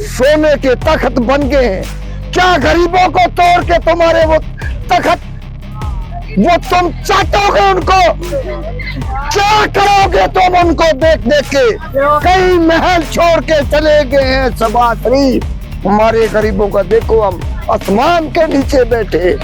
सोने के तख्त बन गए हैं। क्या गरीबों को तोड़ के तुम्हारे वो तख्त, वो तुम चाटोगे उनको? क्या करोगे तुम उनको देख देख के? कई महल छोड़ के चले गए हैं सबा शरीफ। हमारे गरीबों का देखो, हम आसमान के नीचे बैठे,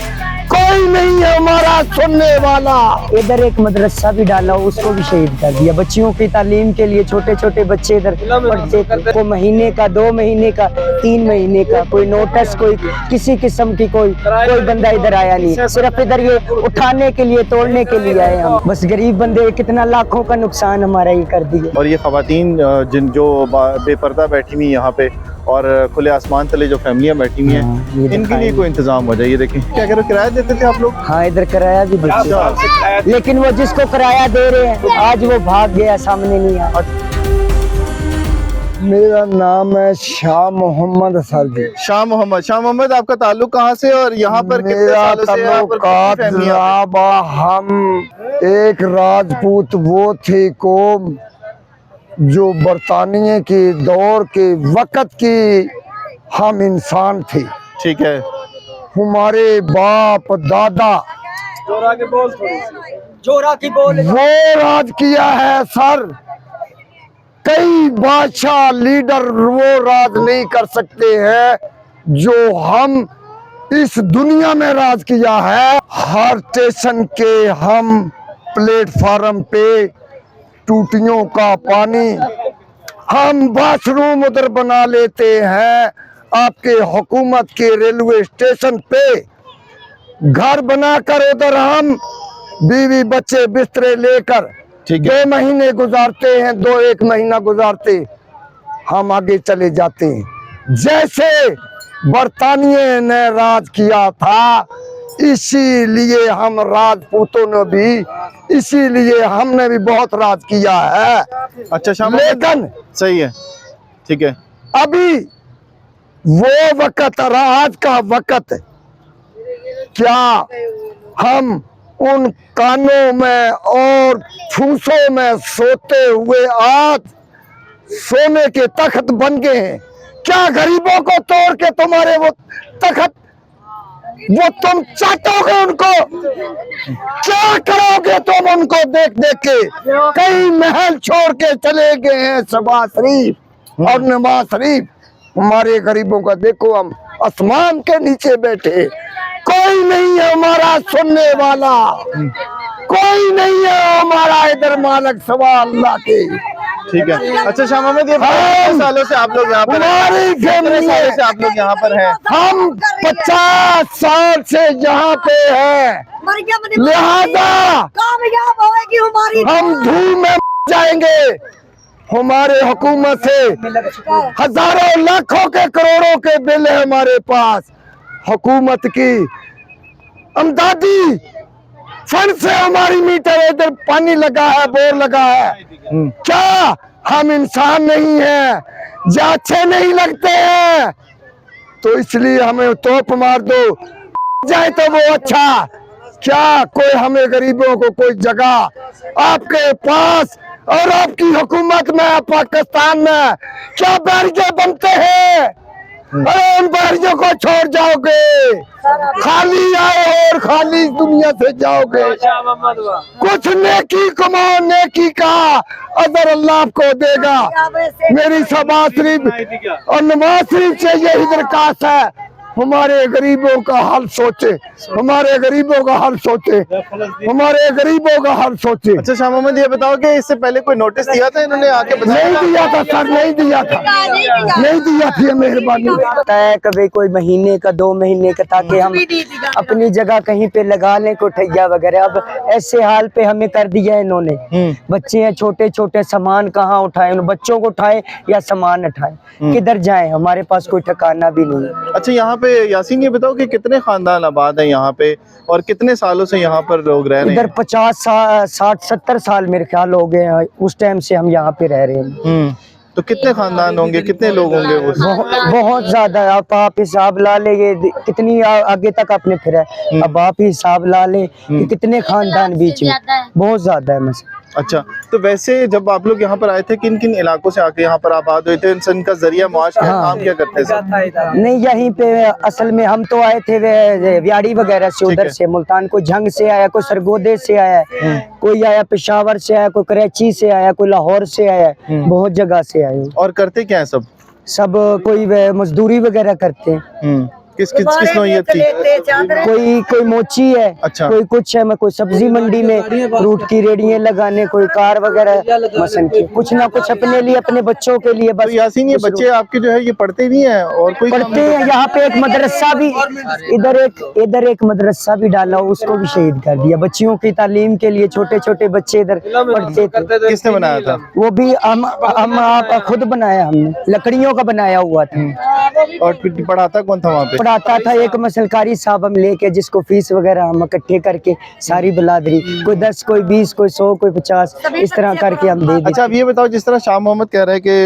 कोई नहीं है हमारा सुनने वाला। इधर एक मदरसा भी डाला, उसको भी शहीद कर दिया। बच्चियों की तालीम के लिए छोटे छोटे बच्चे इधर पढ़ते थे, कोई महीने का, 2 महीने का, 3 महीने का, कोई नोटिस, कोई किसी किस्म की कोई बंदा इधर आया नहीं। सिर्फ इधर ये उठाने के लिए, तोड़ने के लिए आए हम। बस गरीब बंदे, कितना लाखों का नुकसान हमारा ये कर दिया। और ये खवातीन जिन जो बेपर्दा बैठी हुई यहाँ पे और खुले आसमान तले जो फैमिलियाँ बैठी हुई हैं, इनके लिए कोई इंतजाम हो जाए। ये देखें, क्या कह रहे हो, किराया देते थे आप लोग? हाँ, इधर किराया भी देते हैं, लेकिन वो जिसको किराया दे रहे हैं आज वो भाग गया, सामने नहीं आया। मेरा नाम है शाह मोहम्मद सर जी। शाह मोहम्मद, आपका ताल्लुक कहाँ से और यहाँ पर कितने मेरा सालों से यहाँ पर ताल्लुकात कितनी फैमिलियाँ? जनाबा, हम एक राजपूत वो थी कौम जो बरतानिया के दौर के वक़्त की हम इंसान थे। ठीक है। हमारे बाप दादा जोरा की बोल वो राज किया है सर। कई बादशाह लीडर वो राज नहीं कर सकते हैं जो हम इस दुनिया में राज किया है। हर स्टेशन के हम प्लेटफार्म पे टूटियों का पानी, हम बाथरूम उधर बना लेते हैं। आपके हुकूमत के रेलवे स्टेशन पे घर बनाकर उधर हम बीवी बच्चे बिस्तरे लेकर 2 महीने गुजारते हैं, 1 महीना गुजारते हम आगे चले जाते हैं। जैसे बरतानिया ने राज किया था, इसीलिए हम राजपूतों ने भी, इसीलिए हमने भी बहुत राज किया है। अच्छा शाह, लेकिन सही है, ठीक है। अभी वो वक़्त, राज का वक़्त, क्या हम उन कानों में और फूसों में सोते हुए आज सोने के तख्त बन गए हैं? क्या गरीबों को तोड़ के तुम्हारे वो तख्त, वो तुम चाटोगे उनको? क्या करोगे तुम उनको देख देख के? कई महल छोड़ के चले गए हैं सबा शरीफ और नवाज शरीफ। हमारे गरीबों का देखो, हम आसमान के नीचे बैठे, कोई नहीं है हमारा सुनने वाला, कोई नहीं है हमारा इधर मालिक सवा अल्लाह के। ठीक है। अच्छा शाह मोहम्मद, ये कितने सालों से आप लोग यहाँ पर हैं? हमारी फैमिली सालों से आप लोग यहाँ पर हैं? हम 50 साल से यहाँ पे हैं, लिहाजा कामयाब होगी हमारी, हम धूम में जाएंगे। हमारे हुकूमत से हजारों लाखों के करोड़ों के बिल है हमारे पास। हुकूमत की अमदादी फंड से हमारी मीटर इधर पानी लगा है, बोर लगा है। क्या हम इंसान नहीं हैं? या अच्छे नहीं लगते हैं? तो इसलिए हमें तोप मार दो जाए तो वो अच्छा। क्या कोई हमें गरीबों को कोई जगह आपके पास और आपकी हुकूमत में, पाकिस्तान में क्या बैरियर बनते हैं? अरे उन बैरियर को छोड़ जाओगे, खाली आओ और खाली दुनिया से जाओगे। कुछ नेकी कमाओ, नेकी का अदर अल्लाह आपको देगा। मेरी सबा शरीफ और नवाज शरीफ से यही दरखास्त है, हमारे गरीबों का हाल सोचे, हमारे गरीबों का हाल सोचे, हमारे गरीबों का हाल सोचे। अच्छा शाह मोहम्मद, ये बताओ कि इससे पहले कोई नोटिस दिया था इन्होंने आके? नहीं दिया था सर, नहीं दिया था, नहीं दिया थी, मेहरबानी। है कभी कोई महीने का, 2 महीने का, ताकि हम अपनी जगह कहीं पे लगा लें कोठैया वगैरह। अब ऐसे हाल पे हमें कर दिया इन्होंने। बच्चे हैं छोटे छोटे, सामान कहाँ उठाए, उन बच्चों को उठाए या सामान उठाए, किधर जाएं? हमारे पास कोई ठिकाना भी नहीं। अच्छा यहाँ पे यासीन, ये बताओ कि कितने खानदान आबाद है यहाँ पे और कितने सालों से यहाँ पर लोग रह रहे हैं? इधर 50 60 70 साल मेरे ख्याल हो गए हैं, उस टाइम से हम यहाँ पे रह रहे हैं। तो कितने खानदान होंगे, कितने लोग होंगे? बहुत ज्यादा है। आप हिसाब ला ले, ये कितनी आगे तक आपने फिरा है, अब आप ही हिसाब ला ले कि कितने खानदान बीच में, बहुत ज्यादा है। अच्छा, तो वैसे जब आप लोग यहाँ पर आए थे किन किन इलाकों से आके यहाँ पर आबाद हुए थे? इनका जरिया मुआश क्या, काम क्या करते हैं सब? नहीं, यहीं पे असल में हम तो आए थे व्याड़ी वगैरह से, ठीक उधर है। से मुल्तान, कोई झंग से आया, कोई सरगोदे से आया, कोई आया पेशावर से आया, कोई कराची से आया, कोई लाहौर से आया, बहुत जगह से आए। और करते क्या है सब? सब कोई मजदूरी वगैरह करते हैं। किस किस किस नौइयत की? कोई मोची है, अच्छा। कोई कुछ है, मैं कोई सब्जी मंडी में फ्रूट की रेडियां लगाने, कोई कार वगैरह मसन की, कुछ ना कुछ अपने लिए, अपने बच्चों के लिए। तो बस यासीन, ये बच्चे आपके जो है ये पढ़ते नहीं है और कोई काम पढ़ते नहीं हैं। यहाँ पे एक मदरसा भी, इधर एक मदरसा भी डाला, उसको भी शहीद कर दिया। बच्चियों की तालीम के लिए छोटे छोटे बच्चे इधर पढ़ते थे। करते? किसने बनाया था? वो भी हम आप खुद बनाया, हमने लकड़ियों का बनाया हुआ था। और फिर पढ़ाता कौन था वहाँ पे? पढ़ाता था एक मसलकारी साहब हम लेके, जिसको फीस वगैरह हम इकट्ठे करके सारी बिलादरी, कोई 10, कोई 20, कोई 100, कोई 50, इस तरह करके हम दे देते। अच्छा, अब ये बताओ, जिस तरह शाह मोहम्मद कह रहे हैं कि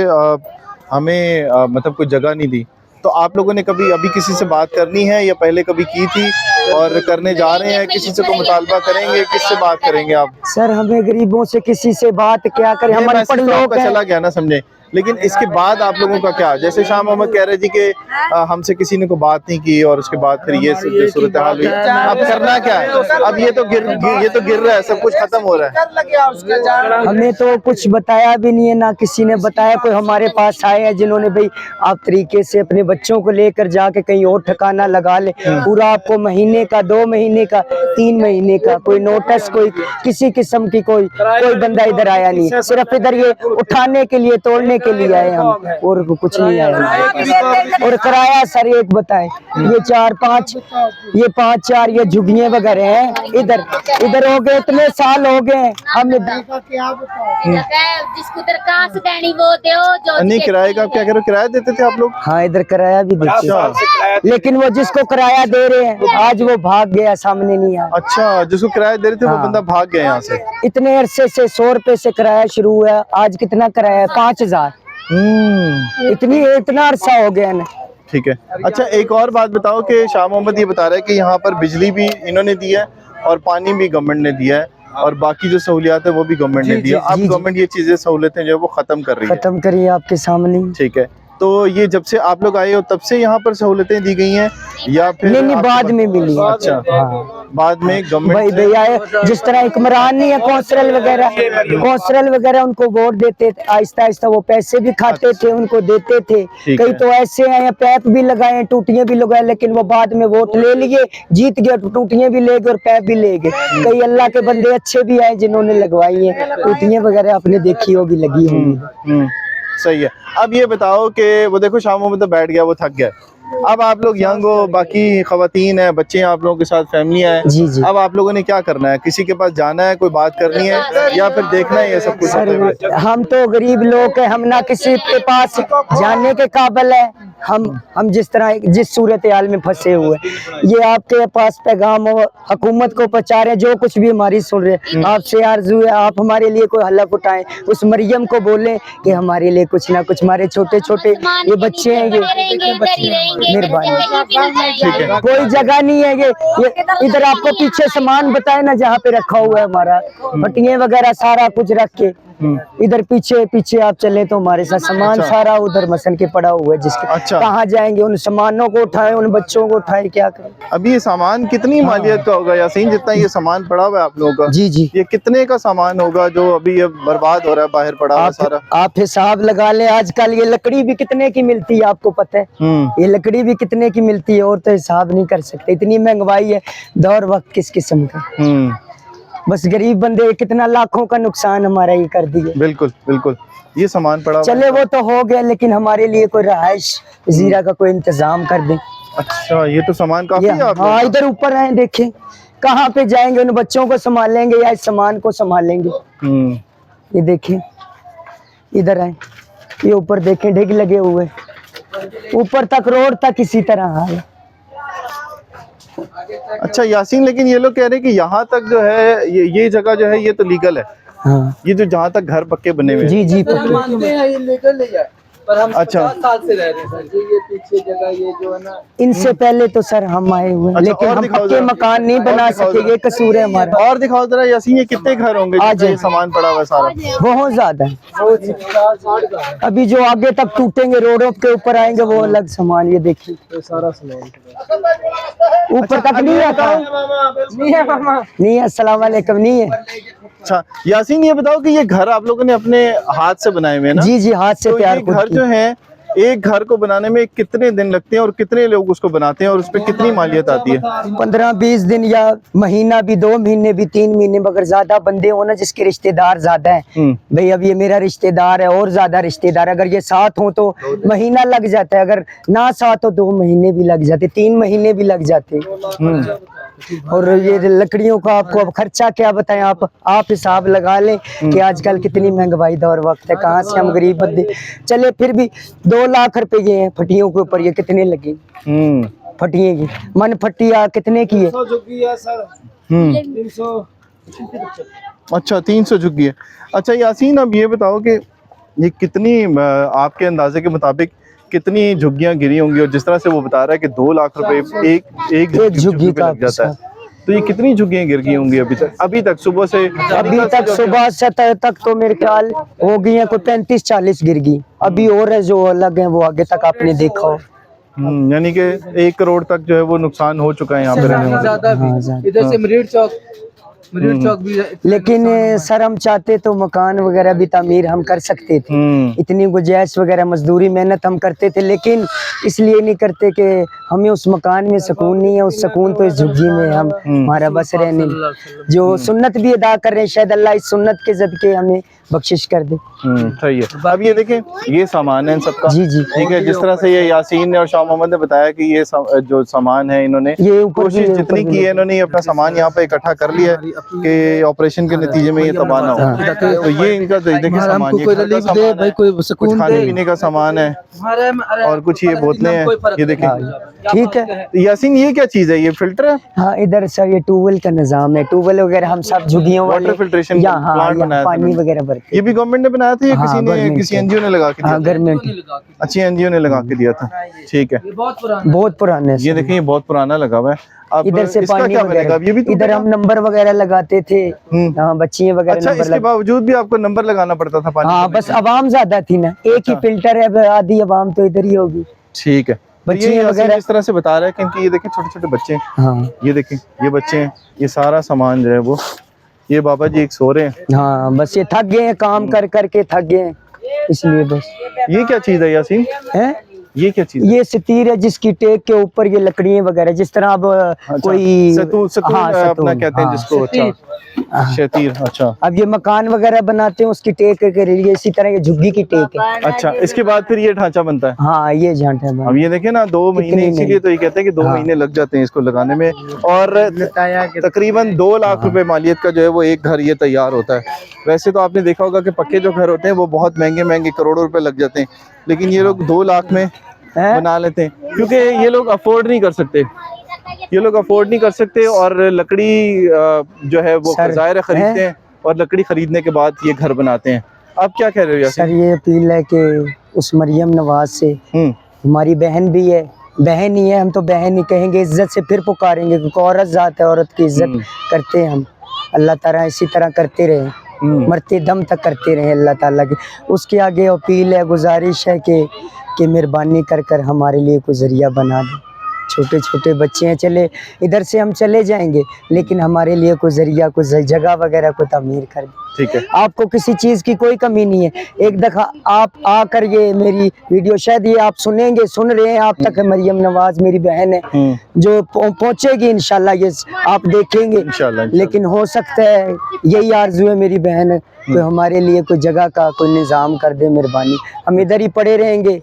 हमें मतलब कोई जगह नहीं दी, तो आप लोगों ने कभी अभी किसी से बात करनी है या पहले कभी की थी और करने जा रहे हैं? किसी से कोई मुतालबा करेंगे? किससे बात करेंगे आप? सर, हमें गरीबों से किसी से बात क्या करें, हम अनपढ़ लोग हैं। चला गया ना, समझे, लेकिन इसके बाद आप लोगों का क्या? जैसे शाह मोहम्मद कह रहे जी कि हमसे किसी ने को बात नहीं की और उसके बाद फिर ये जो सूरत हाल हुई, अब करना क्या है? अब ये तो गिर रहा है, सब कुछ खत्म हो रहा है। हमें तो कुछ बताया भी नहीं है, ना किसी ने बताया। कोई हमारे पास आए हैं जिन्होंने भाई आप तरीके से अपने बच्चों को लेकर जाके कहीं और ठिकाना लगा ले, पूरा आपको महीने का, 2 महीने का, 3 महीने का कोई नोटिस, कोई किसी किस्म की कोई बंदा इधर आया नहीं है। सिर्फ इधर ये उठाने के लिए, तोड़ने के लिए आए हम, और कुछ नहीं आए। और किराया सर एक बताए, ये 4-5, ये 5-4 ये झुग्गियां वगैरह हैं। इधर हो गए, इतने साल हो गए हमें। जिसको दरखास्त देनी वो दो, जो नहीं, किराए का क्या कह रहे हो? किराया देते थे आप लोग? हाँ, इधर किराया भी देते हैं, लेकिन वो जिसको किराया दे रहे हैं आज वो भाग गया, सामने नहीं आया। अच्छा, जिसको किराया दे रहे थे वो बंदा भाग गया यहाँ से। इतने अरसे से 100 रुपए से किराया शुरू हुआ, आज कितना किराया है? 5000। इतना अरसा हो गया ना। ठीक है। अच्छा, एक और बात बताओ कि शाह मोहम्मद ये बता रहे हैं कि यहाँ पर बिजली भी इन्होंने दी है और पानी भी गवर्नमेंट ने दिया है और बाकी जो सहूलियात है वो भी गवर्नमेंट ने दी है। अब गवर्नमेंट ये चीजें, सहूलतें जो है वो खत्म कर रही है। खत्म करिए आपके सामने। ठीक है, तो ये जब से आप लोग आए हो तब से यहाँ पर सहूलतें दी गई हैं या फिर? नहीं, बाद में मिली। अच्छा, बाद में भाई गवर्नमेंट भैया है, जिस तरह इकमरान नहीं है, कौंसलर वगैरह उनको वोट देते थे, आहिस्ता आहिस्ता वो पैसे भी खाते थे, उनको देते थे। ठीक कई है। तो ऐसे हैं, पैप भी लगाए, टूटियां भी लगाए, लेकिन वो बाद में वोट ले लिए, जीत गए, टूटियां भी ले गए और पैप भी ले गए। कई अल्लाह के बंदे अच्छे भी आए जिन्होंने लगवाई है टूटियां वगैरह, आपने देखी होगी, लगी होगी। सही है। अब ये बताओ कि वो देखो शाह मोहम्मद तो बैठ गया, वो थक गया। अब आप लोग यंग हो, बाकी खवातीन है, बच्चे हैं आप लोगों के साथ, फैमिलियां हैं। जी जी। अब आप लोगों ने क्या करना है? किसी के पास जाना है, कोई बात करनी है या फिर देखना है ये सब कुछ होते हुए? सर, हम तो गरीब लोग हैं, हम ना किसी के पास जाने के काबिल है। हम जिस सूरत हाल में फंसे हुए, ये आपके पास पैगाम हो, हुकूमत को पहुंचा रहे हैं, जो कुछ भी हमारी सुन रहे हैं। आपसे आरज़ू है, आप हमारे लिए कोई हलफ उठाएं, उस मरियम को बोलें कि हमारे लिए कुछ ना कुछ, हमारे छोटे छोटे ये बच्चे हैं, ये मेहरबानी, कोई जगह नहीं है। ये इधर आपको पीछे सामान बताए ना, जहाँ पे रखा हुआ है हमारा, पट्टियां वगैरह सारा कुछ रख के, इधर पीछे आप चले तो हमारे साथ सामान सारा उधर मसन के पड़ा हुआ है, जिसके कहाँ जाएंगे? उन सामानों को उठाएं, उन बच्चों को उठाएं, क्या करें? अभी ये सामान कितनी मालियत का होगा यासीन, जितना ये सामान पड़ा हुआ है आप लोगों का? जी जी। ये कितने का सामान होगा जो अभी ये बर्बाद हो रहा है, बाहर पड़ा हुआ है सारा? आप हिसाब लगा ले। आजकल ये लकड़ी भी कितने की मिलती है आपको पता है? ये लकड़ी भी कितने की मिलती है, और तो हिसाब नहीं कर सकते, इतनी महंगाई है, दौर वक्त किस किस्म का। बस गरीब बंदे, कितना लाखों का नुकसान हमारा ये कर दिया। बिल्कुल बिल्कुल। ये सामान पड़ा हुआ चले वो तो हो गया, लेकिन हमारे लिए कोई रहाइश जीरा का कोई इंतजाम कर दे। अच्छा, ये तो सामान काफी है आप हाँ, इधर ऊपर है, देखें कहाँ पे जाएंगे? उन बच्चों को संभालेंगे या इस सामान को संभालेंगे? ये देखें, इधर है, ये ऊपर देखें, ढिग लगे हुए, ऊपर तक, रोड तक इसी तरह है। अच्छा यासीन, लेकिन ये लोग कह रहे हैं कि यहाँ तक जो है ये जगह जो है ये तो लीगल है। हाँ, ये जो जहाँ तक घर पक्के बने हुए हैं। जी जी, पर हम अच्छा। 50 साल से रह रहे हैं सर। ये पीछे जगह ये जो है ना, इनसे पहले तो सर हम आए हुए हैं, अच्छा, लेकिन और हम दिखाओ पक्के जरा। मकान नहीं और बना दिखाओ सके, जरा। ये कसूर है हमारा। और दिखाओ जरा यासीन, ये कितने घर होंगे आ जिसमें ये जाए। सामान पड़ा हुआ है सारा? बहुत ज्यादा है। 50-60 का है अभी जो आगे तक टूटेंगे, रोडों के ऊपर आएंगे, वो अलग सामान। ये देखिए ये सारा सामान। ऊपर तक नहीं आता। नहीं है मामा। नहीं है, अस्सलाम वालेकुम, नहीं है। अच्छा यासीन, ये बताओ कि ये घर आप लोगों ने अपने हाथ से बनाए हुए हैं ना? जी जी, हाथ से तो तैयार ये खुद घर की। जो है, एक घर को बनाने में कितने दिन लगते हैं और कितने लोग उसको बनाते हैं और उस पर कितनी मालियत आती है? 15-20 दिन या महीना भी, 2 महीने भी, 3 महीने। मगर ज्यादा बंदे हो ना, जिसके रिश्तेदार ज्यादा हैं, भाई अब ये मेरा रिश्तेदार है और ज्यादा रिश्तेदार, अगर ये साथ हो तो महीना लग जाता है, अगर ना साथ हो 2 महीने भी लग जाते, 3 महीने भी लग जाते। और ये लकड़ियों का आपको अब खर्चा क्या बताएं, आप हिसाब लगा लें कि आजकल कितनी महंगाई दौर वक्त है, कहाँ से हम गरीब बंदे। चले फिर भी 2 लाख रुपए ये हैं फटियों के ऊपर, ये कितने लगे फटिये की? मन फटिया कितने की है? 100 झुग्गी है सर। 300। अच्छा 300 झुग्गी है। अच्छा यासीन, अब ये बताओ कि ये कितनी आपके अंदाजे के मुताबिक कितनी झुग्गियां गिरी होंगी? और जिस तरह से वो बता रहा है कि 2 लाख रुपए एक झुग्गी पे लग जाता है, तो ये कितनी झुग्गियां गिर गई होंगी अभी तक सुबह से? अभी तक सुबह से तक तो मेरे ख्याल हो गई है कोई 35-40 गिर गई। अभी और है जो अलग है, वो आगे तक आपने देखा हो। यानी कि 1 करोड़ तक जो है वो नुकसान हो चुका है यहाँ पे रहने वाले। ज्यादा भी। हाँ, ज्यादा। इधर से मरीड चौक भी है। लेकिन सर हम चाहते तो मकान वगैरह भी तामीर हम कर सकते थे, इतनी गुंजाइश वगैरह, मजदूरी मेहनत हम करते थे, लेकिन इसलिए नहीं करते कि हमें उस मकान में सुकून नहीं है। उस सुकून तो इस झुग्गी में हम हमारा बस रहने जो सुन्नत भी अदा कर रहे हैं, शायद अल्लाह इस सुन्नत के ज़दक़े हमें बख्शिश कर दे। सही है। अब ये देखें, ये सामान है इन सबका। जी जी, ठीक है। जिस तरह से ये यासीन ने और शाह मोहम्मद ने बताया कि ये जो सामान है, इन्होंने ये ऊपर कोशिश भी- जितनी की है, इन्होंने ये अपना सामान यहाँ पे इकट्ठा कर लिया है कि ऑपरेशन के नतीजे में ये तबाह ना हो। तो ये इनका देखिए सामान, ये कोई घर का रिलीफ दे सामान भाई, है, कोई कुछ सुकून खाने दे। पीने का सामान है और कुछ ये बोतलें हैं। ये देखें, ठीक है। यासीन ये क्या चीज है? ये फिल्टर है? हाँ, इधर सर ये ट्यूबवेल का निजाम है। ट्यूबवेल वगैरह हम सब झुग्गियों वाले वाटर फिल्ट्रेशन यहाँ प्लांट बनाया था पानी इन्होंने। वगैरह भरते। ये भी गवर्नमेंट ने बनाया था या हाँ, किसी ने, गवर्नमेंट किसी ने। एनजीओ ने लगा के दिया हाँ, था? गवर्नमेंट अच्छी एनजीओ ने लगा के दिया था। ठीक है। बहुत पुराने ये सर। देखें, ये बहुत पुराना लगा हुआ है। अब इधर से इसका पानी क्या बनेगा? अब ये भी वगैरह, इधर हम नंबर वगैरह लगाते थे, हाँ बच्चियां वगैरह अच्छा, नंबर इसके बावजूद भी आपको नंबर लगाना पड़ता था पानी हाँ, भरने बस के लिए? अवाम ज्यादा थी ना, एक ही फिल्टर है, अब आधी अवाम तो इधर ही होगी। ठीक है। तो ये बच्चियां यासीन वगैरह- इस तरह से बता रहा है कि इनकी ये देखें छोटे छोटे बच्चे हैं। हाँ ये देखें, ये बच्चे हैं, ये सारा सामान जो है वो, ये बाबा जी एक सो रहे हैं। हाँ, बस ये थक गए हैं, काम कर करके थक गए हैं, इसलिए बस। ये क्या चीज है यासीन? है ये क्या चीज है? ये सतीर है, जिसकी टेक के ऊपर ये लकड़ियां वगैरह, जिस तरह अब कोई सतून हाँ, अपना सतून, कहते हैं हाँ। जिसको। अच्छा, शतीर। अच्छा अब ये मकान वगैरह बनाते हैं, उसकी टेक के लिए इसी तरह ये झुग्गी की टेक है। अच्छा, इसके बाद फिर ये ढांचा बनता है। हाँ, ये झांटा है। अब ये देखें ना, 2 महीने, इसीलिए तो ये कहते हैं कि 2 महीने लग जाते हैं इसको लगाने में। और तकरीबन 2 लाख रुपए मालियत का जो है वो एक घर ये तैयार होता है। वैसे तो आपने देखा होगा कि पक्के जो घर होते हैं वो बहुत महंगे महंगे करोड़ों रुपए लग जाते हैं, लेकिन ये लोग 2 लाख में बना लेते हैं, क्योंकि ये लोग अफोर्ड नहीं कर सकते। ये लोग अफोर्ड नहीं कर सकते और लकड़ी जो है वो ज़ाहिर खरीदते हैं और लकड़ी खरीदने के बाद ये घर बनाते हैं। आप क्या कह रहे हो यासीन? सर ये अपील है कि उस मरियम नवाज से, हमारी बहन भी है, बहन ही है, हम तो बहन ही कहेंगे, इज्जत से फिर पुकारेंगे, क्योंकि औरत जात है, औरत की इज्जत करते हैं हम। अल्लाह ताला इसी तरह करते रहे, मरते दम तक करते रहे अल्लाह ताला की। उसके आगे अपील है, गुजारिश है कि मेहरबानी कर कर हमारे लिए कोई जरिया बना दे। छोटे छोटे बच्चे हैं, चले इधर से हम चले जाएंगे, लेकिन हमारे लिए कोई जरिया, कोई जगह वगैरह को तामीर कर दे। ठीक है। आपको किसी चीज की कोई कमी नहीं है। एक दफा आप आकर ये मेरी वीडियो, शायद ये आप सुनेंगे, सुन रहे हैं आप तक, मरियम नवाज मेरी बहन है, जो पहुंचेगी इंशाल्लाह, ये आप देखेंगे इंशाल्लाह। लेकिन हो सकता है, यही आरज़ू है मेरी बहन, कोई हमारे लिए कोई जगह का कोई निज़ाम कर दे, मेहरबानी। हम इधर ही पड़े रहेंगे,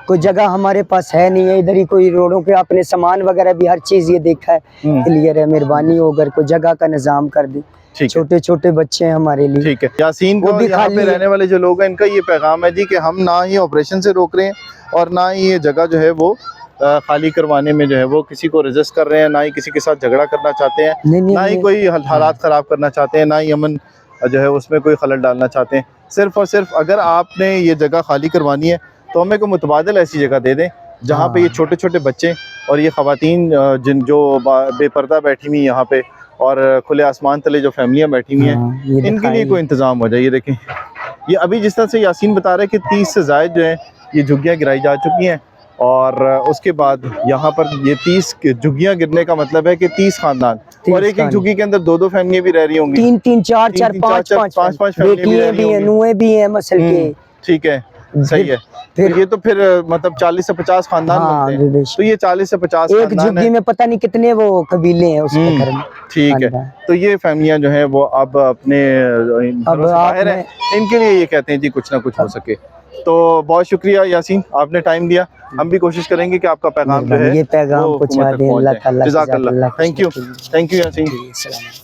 कोई जगह हमारे पास है नहीं है, इधर ही कोई रोडों पे अपने सामान वगैरह भी हर चीज़ ये देखा है, क्लियर है, मेहरबानी हो अगर कोई जगह का निज़ाम कर दे। छोटे छोटे बच्चे हैं हमारे लिए। ठीक है। यासीन को भी यहाँ पे रहने वाले जो लोग हैं, इनका ये पैगाम है जी कि हम ना ही ऑपरेशन से रोक रहे हैं और ना ही ये जगह जो है वो खाली करवाने में जो है वो किसी को रेजिस्ट कर रहे हैं, ना ही किसी के साथ झगड़ा करना चाहते हैं, ना ही कोई हालात ख़राब करना चाहते हैं, ना ही अमन जो है उसमें कोई खलल डालना चाहते हैं। सिर्फ़ और सिर्फ अगर आपने ये जगह खाली करवानी है तो हमें को मुतबादल ऐसी जगह दे दें जहाँ पे ये छोटे छोटे बच्चे और ये ख़वातीन जिन जो बेपर्दा बैठी हुई यहाँ पे और खुले आसमान तले जो फैमिलियाँ बैठी हुई हाँ, ये हैं, इनके लिए दिखाएं। कोई इंतज़ाम हो जाए। ये देखें, ये अभी जिस तरह से यासीन बता रहे हैं कि 30 से ज़ायद जो है ये झुग्गियाँ गिराई जा चुकी हैं, और उसके बाद यहाँ पर ये 30 झुग्गियाँ गिरने का मतलब है कि 30 खानदान, 30 और एक एक झुग्गी के अंदर 2-2 फैमिलियाँ भी रह रही होंगी। 3-3 4-4 तीन, 5-5 पाँच फैमिली भी बेटियां रह रही भी हैं, होंगी। नुए भी हैं मसल के। ठीक है, सही है। फिर- तो ये तो फिर मतलब 40 से 50 खानदान हाँ, बनते हैं। बेशक। तो ये 40 से 50 एक खानदान झुग्गी है। में पता नहीं कितने वो कबीले हैं उसके घर में। ठीक है, खानदान। तो ये फैमिलियां जो हैं वो अब अपने घरों से बाहर हैं, इनके लिए ये कहते हैं जी कुछ ना कुछ हो सके। तो बहुत शुक्रिया यासीन, आपने टाइम दिया। हम भी कोशिश करेंगे कि आपका पैगाम जो है ये पैगाम वो पहुंचा हुकूमत तक दें। पहुंच अल्लाह जाए। ताला जज़ाकल्लाह। जज़ाकल्लाह। Thank you Yasin.